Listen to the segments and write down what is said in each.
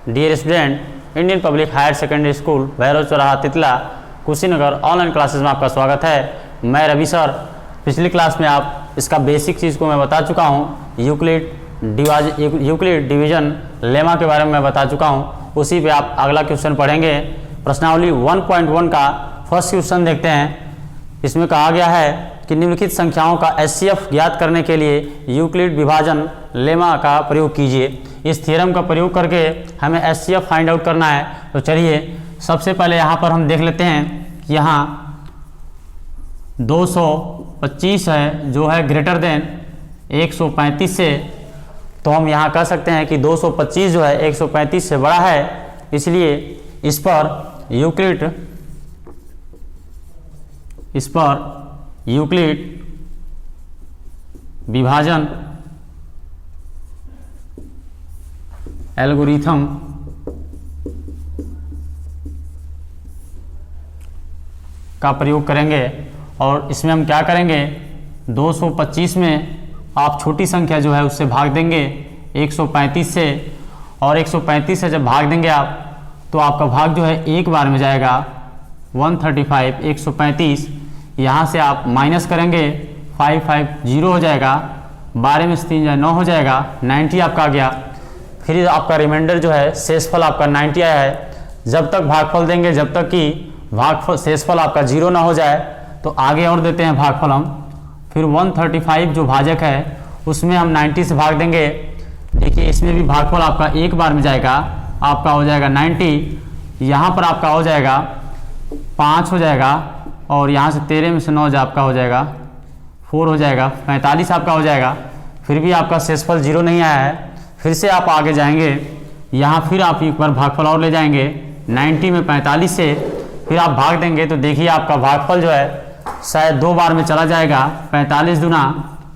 Dear student, Indian public higher secondary school Bhairav Chauraha Titla Kushinagar online classes में आपका स्वागत है। मैं रवि सर। पिछली क्लास में आप इसका बेसिक चीज़ को मैं बता चुका हूँ। यूक्लिड डिवीजन लेमा के बारे में मैं बता चुका हूँ। उसी पे आप अगला क्वेश्चन पढ़ेंगे। प्रश्नावली 1.1 का फर्स्ट क्वेश्चन देखते हैं। इसमें कहा गया है कि निम्नलिखित संख्याओं का एचसीएफ ज्ञात करने के लिए यूक्लिड विभाजन लेमा का प्रयोग कीजिए। इस थ्योरम का प्रयोग करके हमें एचसीएफ फाइंड आउट करना है। तो चलिए सबसे पहले यहाँ पर हम देख लेते हैं कि यहाँ 225 है जो है ग्रेटर देन 135 से। तो हम यहाँ कह सकते हैं कि 225 जो है 135 से बड़ा है, इसलिए इस पर यूक्लिड विभाजन एल्गोरिथम का प्रयोग करेंगे। और इसमें हम क्या करेंगे, 225 में आप छोटी संख्या जो है उससे भाग देंगे 135 से, और 135 से जब भाग देंगे आप तो आपका भाग जो है एक बार में जाएगा 135। 135 यहाँ से आप माइनस करेंगे 550 हो जाएगा, 12 में से 3 9 हो जाएगा, 90 आपका आ गया। फिर आपका रिमाइंडर जो है शेषफल आपका 90 आया है। जब तक भागफल देंगे जब तक कि भागफल शेषफल आपका 0 ना हो जाए, तो आगे और देते हैं भागफल हम। फिर 135 जो भाजक है उसमें हम 90 से भाग देंगे। देखिए इसमें भी भागफल आपका एक बार में जाएगा, आपका हो जाएगा 90। यहाँ पर आपका हो जाएगा 5 हो जाएगा, और यहाँ से 13 में से 9 आपका हो जाएगा 4 हो जाएगा, 45 आपका हो जाएगा। फिर भी आपका शेषफल 0 नहीं आया है। फिर से आप आगे जाएंगे, यहाँ फिर आप एक बार भागफल और ले जाएंगे 90 में 45 से, फिर आप भाग देंगे तो देखिए आपका भागफल जो है शायद 2 बार में चला जाएगा। 45 दूना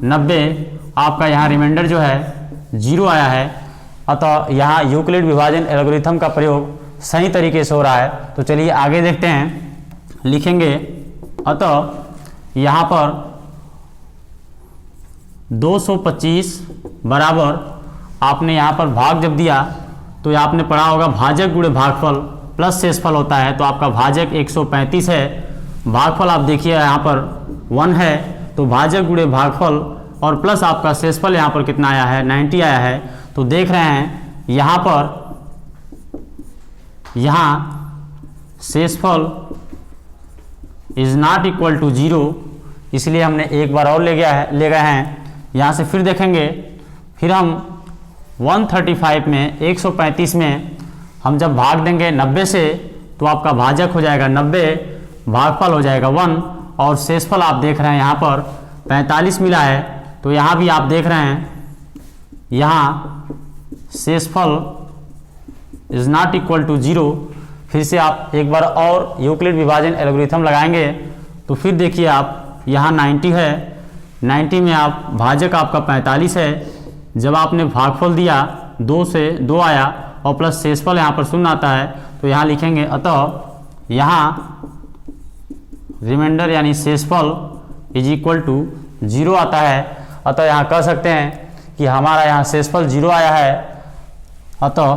90, आपका यहाँ रिमाइंडर जो है 0 आया है। अतः यहाँ यूक्लिड विभाजन एल्गोरिथम का प्रयोग सही तरीके से हो रहा है। तो चलिए आगे देखते हैं, लिखेंगे। अतः यहाँ पर 225 बराबर आपने यहाँ पर भाग जब दिया तो आपने पढ़ा होगा भाजक गुणे भागफल प्लस शेषफल होता है। तो आपका भाजक 135 है, भागफल आप देखिए यहाँ पर 1 है, तो भाजक गुणे भागफल और प्लस आपका शेषफल यहाँ पर कितना आया है, 90 आया है। तो देख रहे हैं यहाँ पर शेषफल इज नॉट इक्वल टू 0, इसलिए हमने एक बार और ले गए हैं। यहाँ से फिर देखेंगे, फिर हम 135 में 135 में हम जब भाग देंगे 90 से तो आपका भाजक हो जाएगा 90, भागफल हो जाएगा 1, और शेषफल आप देख रहे हैं यहाँ पर 45 मिला है। तो यहाँ भी आप देख रहे हैं यहाँ शेषफल इज नॉट इक्वल टू 0। फिर से आप एक बार और यूक्लिड विभाजन एल्गोरिथम लगाएंगे तो फिर देखिए आप यहाँ 90 है, 90 में आप भाजक आपका 45 है। जब आपने भागफल दिया 2 से 2 आया और प्लस शेषफल यहाँ पर 0 आता है, तो यहाँ लिखेंगे अतः यहाँ रिमाइंडर यानी शेषफल इज इक्वल टू 0 आता है। अतः यहाँ कह सकते हैं कि हमारा यहाँ शेषफल 0 आया है। अतः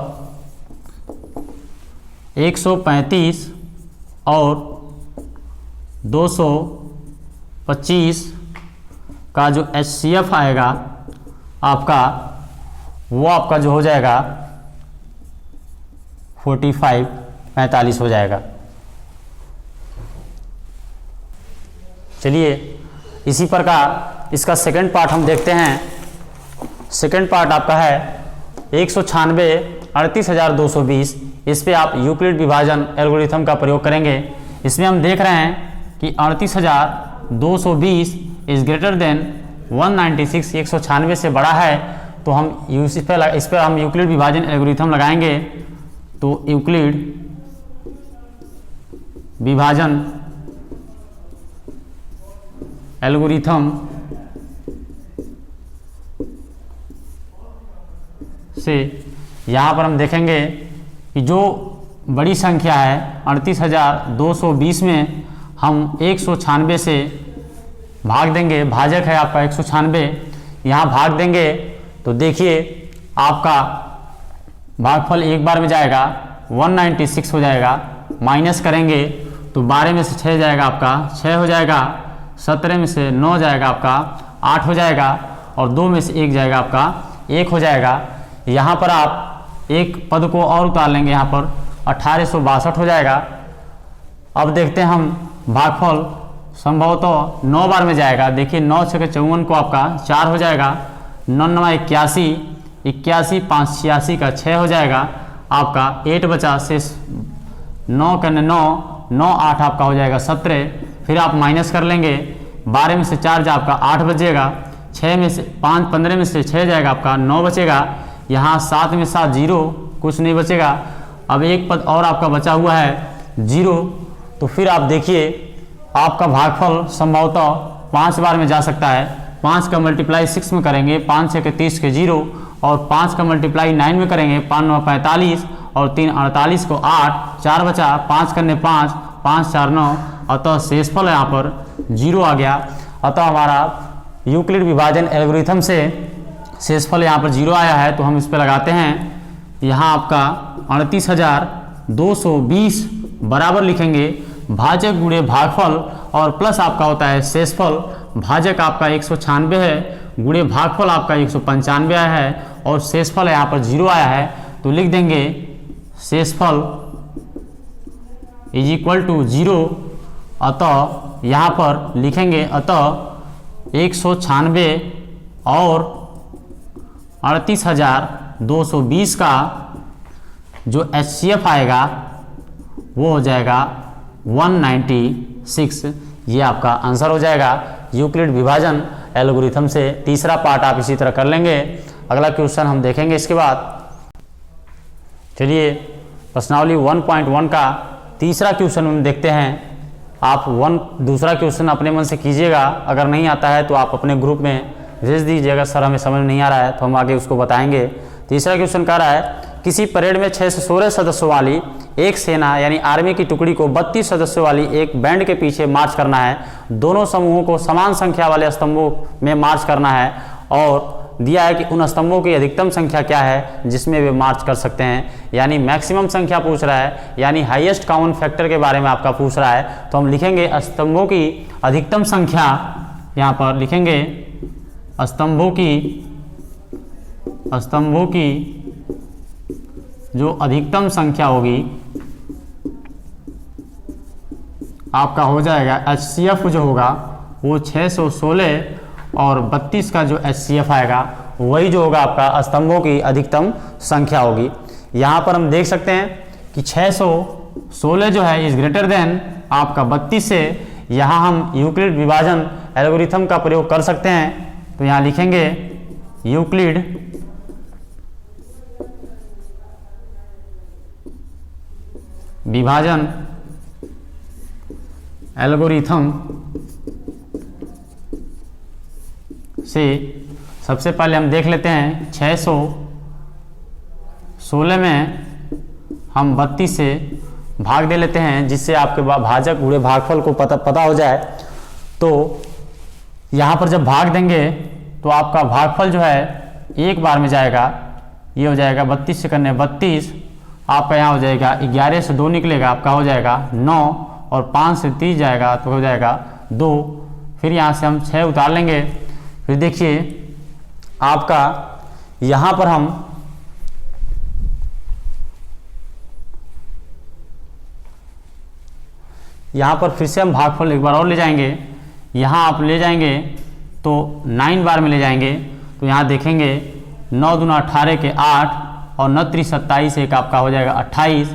135 और 225 का जो एचसीएफ आएगा आपका, वो आपका जो हो जाएगा 45 हो जाएगा। चलिए इसी प्रकार इसका सेकंड पार्ट हम देखते हैं। सेकंड पार्ट आपका है 196 38,220। इस पे आप यूक्लिड विभाजन एल्गोरिथम का प्रयोग करेंगे। इसमें हम देख रहे हैं कि 38,220 इज ग्रेटर देन 196, 196 से बड़ा है। तो हम इस पर हम यूक्लिड विभाजन एल्गोरिथम लगाएंगे। तो यूक्लिड विभाजन एल्गोरिथम से यहाँ पर हम देखेंगे कि जो बड़ी संख्या है 38,220 में हम 196 से भाग देंगे। भाजक है आपका 196, यहाँ भाग देंगे तो देखिए आपका भागफल एक बार में जाएगा 196 हो जाएगा, माइनस करेंगे तो 12 में से 6 जाएगा आपका 6 हो जाएगा, 17 में से 9 जाएगा आपका 8 हो जाएगा, और 2 में से 1 जाएगा आपका 1 हो जाएगा। यहाँ पर आप एक पद को और उतार लेंगे, यहाँ पर 1862 हो जाएगा। अब देखते हैं हम भागफल संभवतः 9 बार में जाएगा। देखिए 9 छः 54 को आपका 4 हो जाएगा, 9 9 81, 81 5 86 का 6 हो जाएगा आपका, 8 बचा शेष 9 करने 9 9 8 आपका हो जाएगा 17। फिर आप माइनस कर लेंगे, 12 में से 4 जा आपका 8 बचेगा, 6 में से 5 15 में से 6 जाएगा आपका 9 बचेगा, यहाँ 7 में 7 0 कुछ नहीं बचेगा। अब एक पद और आपका बचा हुआ है 0, तो फिर आप देखिए आपका भागफल संभवतः 5 बार में जा सकता है। 5 का मल्टीप्लाई 6 में करेंगे, 5 6 के 30 के 0, और 5 का मल्टीप्लाई 9 में करेंगे, 5 9 45 और 3 48 को 8, 4 बचा, 5 करने 5 5 4 9, अतः शेषफल यहाँ पर 0 आ गया। अतः हमारा यूक्लिड विभाजन एल्गोरिथम से शेषफल यहाँ पर 0 आया है। तो हम इस पर लगाते हैं, यहाँ आपका 38,220 बराबर लिखेंगे भाजक गुणे भागफल, और प्लस आपका होता है शेषफल। भाजक आपका 196 है, गुणे भागफल आपका 195 आया है, और शेषफल यहाँ पर 0 आया है। तो लिख देंगे शेषफल इज इक्वल टू 0। अतः यहाँ पर लिखेंगे अतः 196 और 38,220 का जो HCF आएगा वो हो जाएगा 196। ये आपका आंसर हो जाएगा यूक्लिड विभाजन एल्गोरिथम से। तीसरा पार्ट आप इसी तरह कर लेंगे। अगला क्वेश्चन हम देखेंगे इसके बाद। चलिए प्रश्नावली 1.1 का तीसरा क्वेश्चन हम देखते हैं। आप दूसरा क्वेश्चन अपने मन से कीजिएगा, अगर नहीं आता है तो आप अपने ग्रुप में भेज दीजिएगा, सर हमें समझ नहीं आ रहा है, तो हम आगे उसको बताएंगे। तीसरा क्वेश्चन कह रहा है किसी परेड में 6 से 16 सदस्यों वाली एक सेना यानी आर्मी की टुकड़ी को 32 सदस्यों वाली एक बैंड के पीछे मार्च करना है। दोनों समूहों को समान संख्या वाले स्तंभों में मार्च करना है, और दिया है कि उन स्तंभों की अधिकतम संख्या क्या है जिसमें वे मार्च कर सकते हैं। यानी मैक्सिमम संख्या पूछ रहा है, यानी हाईएस्ट कॉमन फैक्टर के बारे में आपका पूछ रहा है। तो हम लिखेंगे स्तंभों की अधिकतम संख्या, यहाँ पर लिखेंगे स्तंभों की जो अधिकतम संख्या होगी आपका हो जाएगा HCF जो होगा वो 616, और 32 का जो HCF आएगा वही जो होगा आपका स्तंभों की अधिकतम संख्या होगी। यहाँ पर हम देख सकते हैं कि 616 जो है इज ग्रेटर देन आपका 32 से। यहाँ हम यूक्लिड विभाजन एल्गोरिथम का प्रयोग कर सकते हैं। तो यहाँ लिखेंगे यूक्लिड विभाजन एल्गोरिथम से सबसे पहले हम देख लेते हैं 616 में हम 32 से भाग दे लेते हैं, जिससे आपके भाजक गुणे भागफल को पता हो जाए। तो यहाँ पर जब भाग देंगे तो आपका भागफल जो है एक बार में जाएगा, ये हो जाएगा 32 से करने 32, आपका यहाँ हो जाएगा 11 से 2 निकलेगा, आपका हो जाएगा 9, और 5 से 30 जाएगा तो हो जाएगा 2। फिर यहाँ से हम 6 उतार लेंगे। फिर देखिए आपका यहाँ पर हम यहाँ पर फिर से हम भागफल एक बार और ले जाएंगे। यहाँ आप ले जाएंगे तो 9 बार में ले जाएंगे। तो यहाँ देखेंगे 9 दूना 18 के 8, और 9 3 27, एक आपका हो जाएगा 28।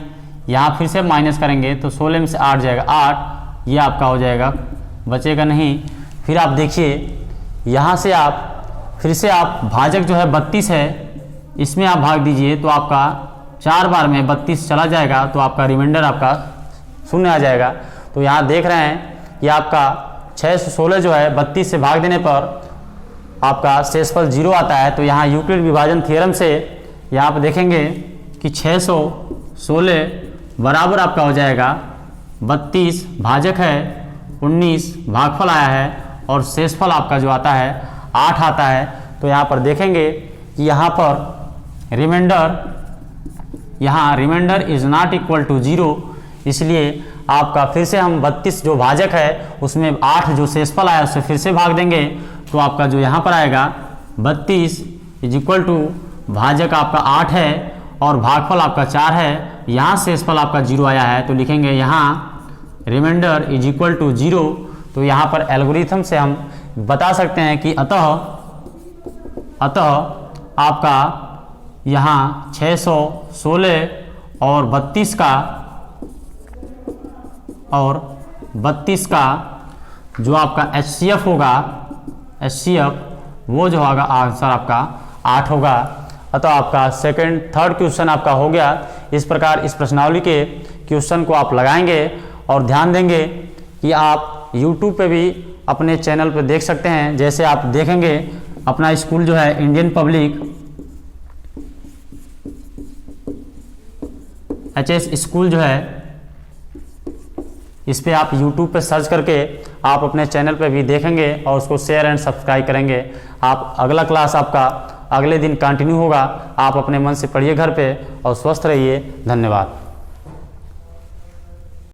यहाँ फिर से माइनस करेंगे तो 16 में से 8 जाएगा 8, ये आपका हो जाएगा, बचेगा नहीं। फिर आप देखिए यहाँ से आप फिर से आप भाजक जो है 32 है, इसमें आप भाग दीजिए तो आपका 4 बार में 32 चला जाएगा, तो आपका रिमाइंडर आपका 0 आ जाएगा। तो यहाँ देख रहे हैं कि आपका 6 से 16 जो है 32 से भाग देने पर आपका शेषफल 0 आता है। तो यहाँ यूक्लिड विभाजन थ्योरम से यहाँ पर देखेंगे कि 616 बराबर आपका हो जाएगा 32 भाजक है, 19 भागफल आया है, और शेषफल आपका जो आता है 8 आता है। तो यहाँ पर देखेंगे कि यहाँ पर रिमाइंडर यहाँ reminder is not equal to 0, इसलिए आपका फिर से हम 32 जो भाजक है उसमें 8 जो शेषफल आया उससे फिर से भाग देंगे, तो आपका जो यहाँ पर आएगा 32 इज इक्वल टू भाजक आपका 8 है और भागफल आपका 4 है, यहाँ शेषफल आपका 0 आया है तो लिखेंगे यहाँ रिमाइंडर इज इक्वल टू 0। तो यहाँ पर एल्गोरिथम से हम बता सकते हैं कि अतः आपका यहाँ 616 और 32 का जो आपका HCF होगा, वो जो होगा आंसर आपका 8 होगा। अतः आपका थर्ड क्वेश्चन आपका हो गया। इस प्रकार इस प्रश्नावली के क्वेश्चन को आप लगाएंगे और ध्यान देंगे कि आप YouTube पे भी अपने चैनल पे देख सकते हैं। जैसे आप देखेंगे अपना स्कूल जो है इंडियन पब्लिक HS स्कूल जो है, इस पे आप YouTube पे सर्च करके आप अपने चैनल पे भी देखेंगे और उसको शेयर एंड सब्सक्राइब करेंगे। आप अगला क्लास आपका अगले दिन कंटिन्यू होगा। आप अपने मन से पढ़िए घर पे और स्वस्थ रहिए। धन्यवाद।